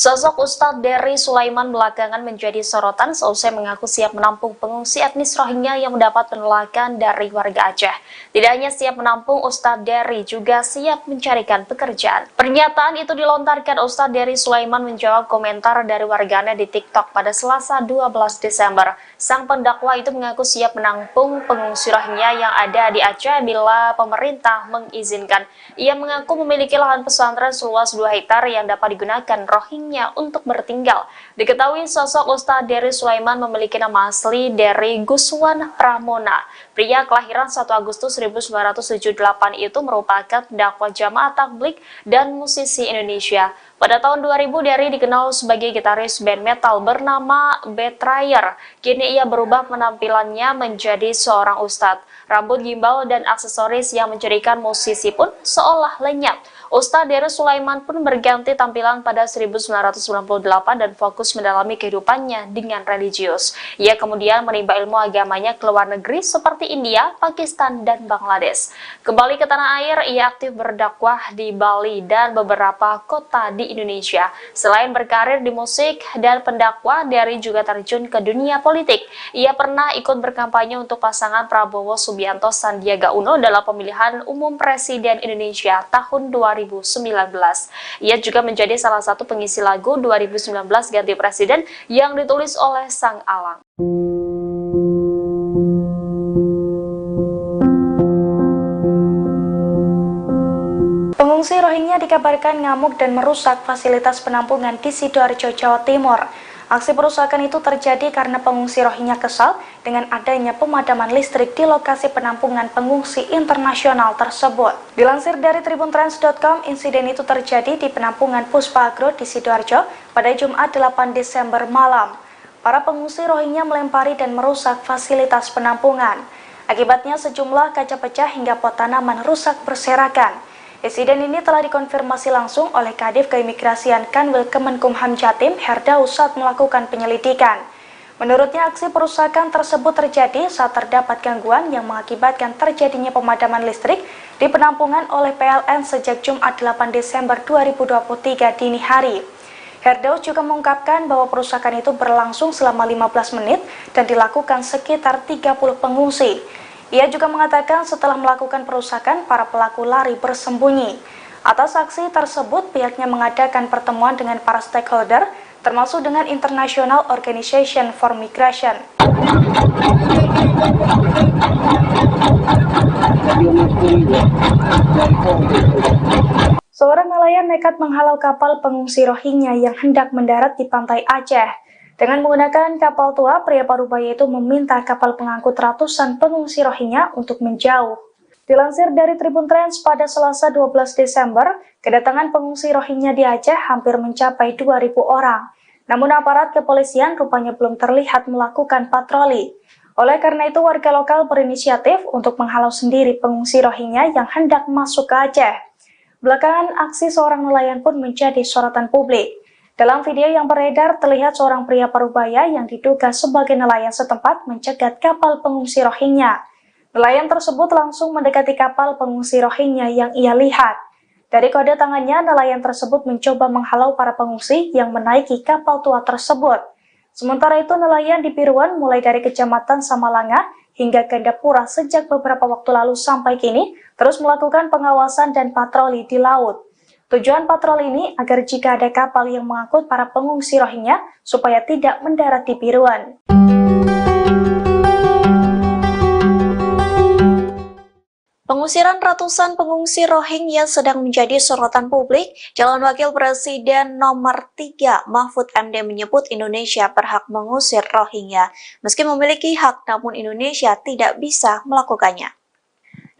Sosok Ustadz Dery Sulaiman belakangan menjadi sorotan seusai mengaku siap menampung pengungsi etnis Rohingya yang mendapat penolakan dari warga Aceh. Tidak hanya siap menampung, Ustadz Dery juga siap mencarikan pekerjaan. Pernyataan itu dilontarkan Ustadz Dery Sulaiman menjawab komentar dari warganet di TikTok pada Selasa 12 Desember. Sang pendakwa itu mengaku siap menampung pengungsi Rohingya yang ada di Aceh bila pemerintah mengizinkan. Ia mengaku memiliki lahan pesantren seluas 2 hektar yang dapat digunakan Rohingya untuk bertinggal. Diketahui sosok Ustadz Dery Sulaiman memiliki nama asli Dery Guswan Pramona. Pria kelahiran 1 Agustus 1978 itu merupakan pendakwa jamaah tabligh dan musisi Indonesia. Pada tahun 2000, Dery dikenal sebagai gitaris band metal bernama Betrayer. Kini ia berubah penampilannya menjadi seorang ustadz. Rambut gimbal dan aksesoris yang mencirikan musisi pun seolah lenyap. Ustadz Dery Sulaiman pun berganti tampilan pada 1998 dan fokus mendalami kehidupannya dengan religius. Ia kemudian menimba ilmu agamanya ke luar negeri seperti India, Pakistan, dan Bangladesh. Kembali ke tanah air, ia aktif berdakwah di Bali dan beberapa kota di Indonesia. Selain berkarir di musik dan pendakwah, Dery juga terjun ke dunia politik. Ia pernah ikut berkampanye untuk pasangan Prabowo Subianto Sandiaga Uno dalam pemilihan umum Presiden Indonesia tahun 2019. Ia juga menjadi salah satu pengisi lagu 2019 Ganti Presiden yang ditulis oleh Sang Alang. Pengungsi Rohingya dikabarkan ngamuk dan merusak fasilitas penampungan di Sidoarjo, Jawa Timur. Aksi perusakan itu terjadi karena pengungsi Rohingya kesal dengan adanya pemadaman listrik di lokasi penampungan pengungsi internasional tersebut. Dilansir dari tribuntrans.com, insiden itu terjadi di penampungan Puspa Agro di Sidoarjo pada Jumat 8 Desember malam. Para pengungsi Rohingya melempari dan merusak fasilitas penampungan. Akibatnya sejumlah kaca pecah hingga pot tanaman rusak berserakan. Insiden ini telah dikonfirmasi langsung oleh Kadif Keimigrasian Kanwil Kemenkumham Jatim, Herdaus, saat melakukan penyelidikan. Menurutnya, aksi perusakan tersebut terjadi saat terdapat gangguan yang mengakibatkan terjadinya pemadaman listrik di penampungan oleh PLN sejak Jumat 8 Desember 2023 dini hari. Herdaus juga mengungkapkan bahwa perusakan itu berlangsung selama 15 menit dan dilakukan sekitar 30 pengungsi. Ia juga mengatakan setelah melakukan perusakan, para pelaku lari bersembunyi. Atas aksi tersebut, pihaknya mengadakan pertemuan dengan para stakeholder, termasuk dengan International Organization for Migration. Seorang nelayan nekat menghalau kapal pengungsi Rohingya yang hendak mendarat di pantai Aceh. Dengan menggunakan kapal tua, pria parubaya itu meminta kapal pengangkut ratusan pengungsi Rohingya untuk menjauh. Dilansir dari Tribun Trans pada Selasa 12 Desember, kedatangan pengungsi Rohingya di Aceh hampir mencapai 2.000 orang. Namun aparat kepolisian rupanya belum terlihat melakukan patroli. Oleh karena itu, warga lokal berinisiatif untuk menghalau sendiri pengungsi Rohingya yang hendak masuk ke Aceh. Belakangan, aksi seorang nelayan pun menjadi sorotan publik. Dalam video yang beredar, terlihat seorang pria parubaya yang diduga sebagai nelayan setempat mencegat kapal pengungsi Rohingya. Nelayan tersebut langsung mendekati kapal pengungsi Rohingya yang ia lihat. Dari kode tangannya, nelayan tersebut mencoba menghalau para pengungsi yang menaiki kapal tua tersebut. Sementara itu, nelayan di Piruan mulai dari Kecamatan Samalanga hingga Gandapura sejak beberapa waktu lalu sampai kini terus melakukan pengawasan dan patroli di laut. Tujuan patroli ini agar jika ada kapal yang mengangkut para pengungsi Rohingya supaya tidak mendarat di Piruan. Pengusiran ratusan pengungsi Rohingya sedang menjadi sorotan publik. Calon Wakil Presiden nomor 3 Mahfud MD menyebut Indonesia berhak mengusir Rohingya. Meski memiliki hak, namun Indonesia tidak bisa melakukannya.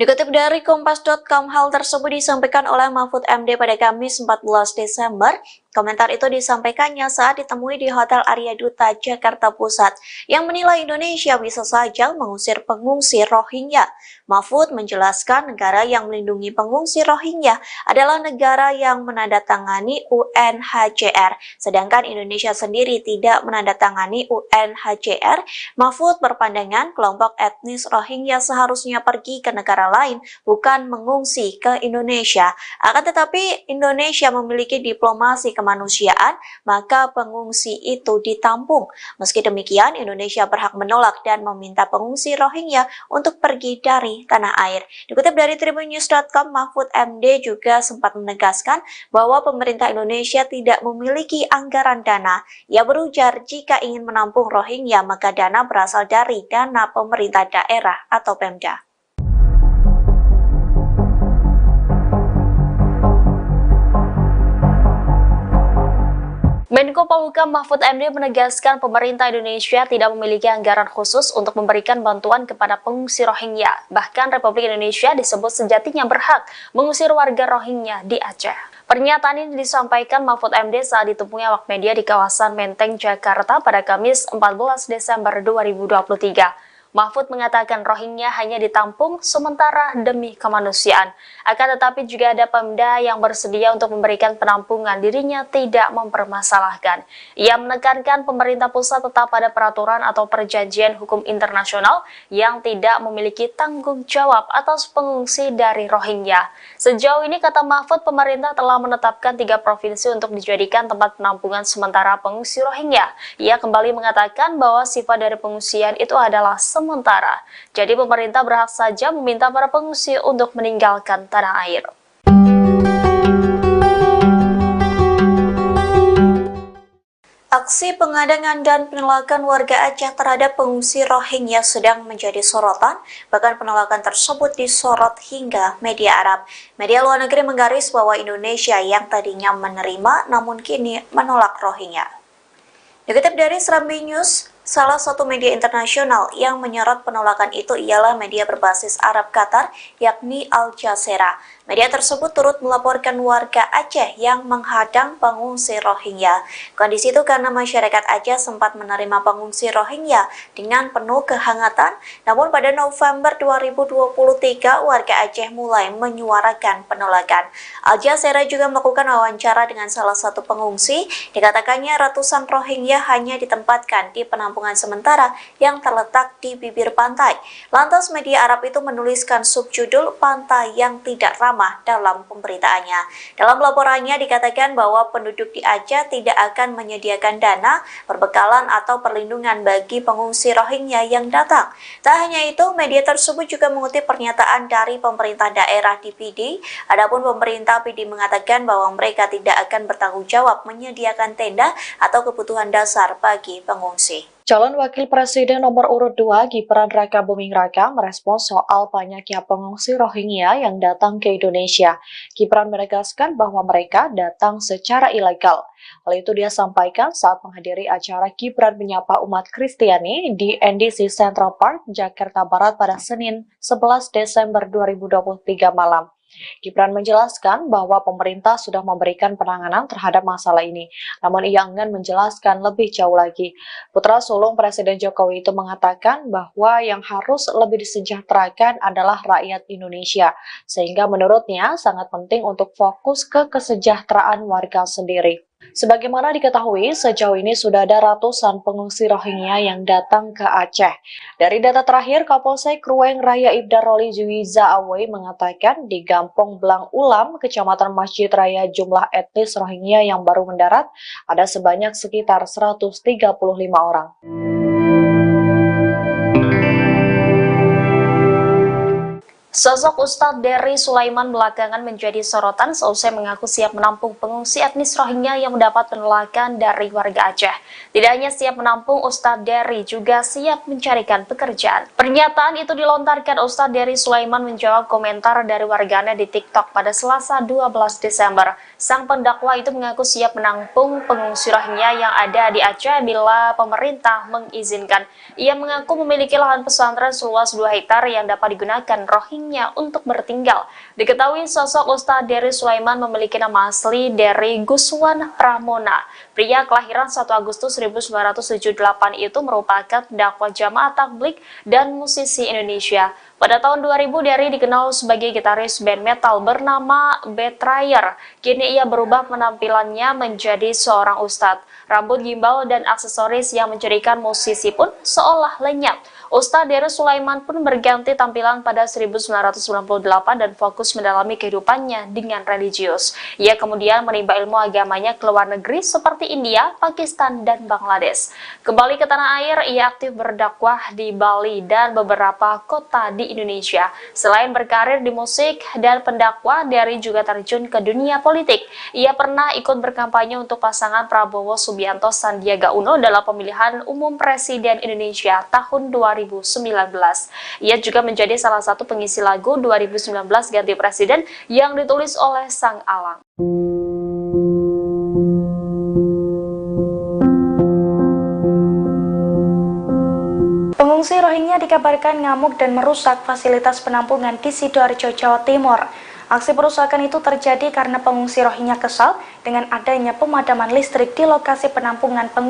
Dikutip dari Kompas.com, hal tersebut disampaikan oleh Mahfud MD pada Kamis 14 Desember. Komentar itu disampaikannya saat ditemui di Hotel Arya Duta, Jakarta Pusat, yang menilai Indonesia bisa saja mengusir pengungsi Rohingya. Mahfud menjelaskan negara yang melindungi pengungsi Rohingya adalah negara yang menandatangani UNHCR, sedangkan Indonesia sendiri tidak menandatangani UNHCR. Mahfud berpandangan kelompok etnis Rohingya seharusnya pergi ke negara lain, bukan mengungsi ke Indonesia. Akan tetapi, Indonesia memiliki diplomasi kemanusiaan, maka pengungsi itu ditampung. Meski demikian, Indonesia berhak menolak dan meminta pengungsi Rohingya untuk pergi dari tanah air. Dikutip dari tribunnews.com, Mahfud MD juga sempat menegaskan bahwa pemerintah Indonesia tidak memiliki anggaran dana. Ia berujar jika ingin menampung Rohingya, maka dana berasal dari dana pemerintah daerah atau Pemda. Menko Polhukam Mahfud MD menegaskan pemerintah Indonesia tidak memiliki anggaran khusus untuk memberikan bantuan kepada pengungsi Rohingya. Bahkan Republik Indonesia disebut sejatinya berhak mengusir warga Rohingya di Aceh. Pernyataan ini disampaikan Mahfud MD saat ditemui awak media di kawasan Menteng, Jakarta pada Kamis 14 Desember 2023. Mahfud mengatakan Rohingya hanya ditampung sementara demi kemanusiaan. Akan tetapi juga ada Pemda yang bersedia untuk memberikan penampungan, dirinya tidak mempermasalahkan. Ia menekankan pemerintah pusat tetap pada peraturan atau perjanjian hukum internasional yang tidak memiliki tanggung jawab atas pengungsi dari Rohingya. Sejauh ini, kata Mahfud, pemerintah telah menetapkan 3 provinsi untuk dijadikan tempat penampungan sementara pengungsi Rohingya. Ia kembali mengatakan bahwa sifat dari pengungsian itu adalah sementara. Jadi pemerintah berhak saja meminta para pengungsi untuk meninggalkan tanah air. Aksi pengadangan dan penolakan warga Aceh terhadap pengungsi Rohingya sedang menjadi sorotan, bahkan penolakan tersebut disorot hingga media Arab. Media luar negeri menggaris bahwa Indonesia yang tadinya menerima namun kini menolak Rohingya. Dikutip dari Serambi News, salah satu media internasional yang menyorot penolakan itu ialah media berbasis Arab Qatar, yakni Al Jazeera. Media tersebut turut melaporkan warga Aceh yang menghadang pengungsi Rohingya. Kondisi itu karena masyarakat Aceh sempat menerima pengungsi Rohingya dengan penuh kehangatan, namun pada November 2023 warga Aceh mulai menyuarakan penolakan. Al Jazeera juga melakukan wawancara dengan salah satu pengungsi. Dikatakannya ratusan Rohingya hanya ditempatkan di penampungan sementara yang terletak di bibir pantai. Lantas media Arab itu menuliskan subjudul "Pantai yang Tidak Ramah" dalam pemberitaannya. Dalam laporannya dikatakan bahwa penduduk di Aceh tidak akan menyediakan dana, perbekalan atau perlindungan bagi pengungsi Rohingya yang datang. Tak hanya itu, media tersebut juga mengutip pernyataan dari pemerintah daerah di PD. Adapun pemerintah PD mengatakan bahwa mereka tidak akan bertanggung jawab menyediakan tenda atau kebutuhan dasar bagi pengungsi. Calon Wakil Presiden nomor urut 2 Gibran Rakabuming Raka merespons soal banyaknya pengungsi Rohingya yang datang ke Indonesia. Gibran menegaskan bahwa mereka datang secara ilegal. Hal itu dia sampaikan saat menghadiri acara Gibran menyapa umat Kristiani di NDC Central Park, Jakarta Barat pada Senin 11 Desember 2023 malam. Gibran menjelaskan bahwa pemerintah sudah memberikan penanganan terhadap masalah ini, namun ia enggan menjelaskan lebih jauh lagi. Putra sulung Presiden Jokowi itu mengatakan bahwa yang harus lebih disejahterakan adalah rakyat Indonesia, sehingga menurutnya sangat penting untuk fokus ke kesejahteraan warga sendiri. Sebagaimana diketahui, sejauh ini sudah ada ratusan pengungsi Rohingya yang datang ke Aceh. Dari data terakhir, Kapolsek Ruweng Raya Ibda Roli Juwiza Awei mengatakan di Gampong Blang Ulam, Kecamatan Masjid Raya, jumlah etnis Rohingya yang baru mendarat ada sebanyak sekitar 135 orang. Sosok Ustadz Dery Sulaiman belakangan menjadi sorotan seusai mengaku siap menampung pengungsi etnis Rohingya yang mendapat penolakan dari warga Aceh. Tidak hanya siap menampung, Ustadz Dery juga siap mencarikan pekerjaan. Pernyataan itu dilontarkan Ustadz Dery Sulaiman menjawab komentar dari warganet di TikTok pada Selasa 12 Desember. Sang pendakwa itu mengaku siap menampung pengungsi Rohingya yang ada di Aceh bila pemerintah mengizinkan. Ia mengaku memiliki lahan pesantren seluas 2 hektar yang dapat digunakan Rohingya untuk bertinggal. Diketahui sosok Ustadz Dery Sulaiman memiliki nama asli Dery Guswan Pramona. Pria kelahiran 1 Agustus 1978 itu merupakan pendakwa jamaah tabligh dan musisi Indonesia. Pada tahun 2000, Dery dikenal sebagai gitaris band metal bernama Betrayer. Kini ia berubah penampilannya menjadi seorang ustadz. Rambut gimbal dan aksesoris yang mencirikan musisi pun seolah lenyap. Ustadz Dery Sulaiman pun berganti tampilan pada 1998 dan fokus mendalami kehidupannya dengan religius. Ia kemudian menimba ilmu agamanya ke luar negeri seperti India, Pakistan, dan Bangladesh. Kembali ke tanah air, ia aktif berdakwah di Bali dan beberapa kota di Indonesia. Selain berkarir di musik dan pendakwah, Dery juga terjun ke dunia politik. Ia pernah ikut berkampanye untuk pasangan Prabowo Subianto Sandiaga Uno dalam pemilihan umum Presiden Indonesia tahun 2019. Ia juga menjadi salah satu pengisi lagu 2019 Ganti Presiden yang ditulis oleh Sang Alang. Pengungsi Rohingya dikabarkan ngamuk dan merusak fasilitas penampungan di Sidoarjo, Jawa Timur. Aksi perusakan itu terjadi karena pengungsi Rohingya kesal dengan adanya pemadaman listrik di lokasi penampungan pengungsi.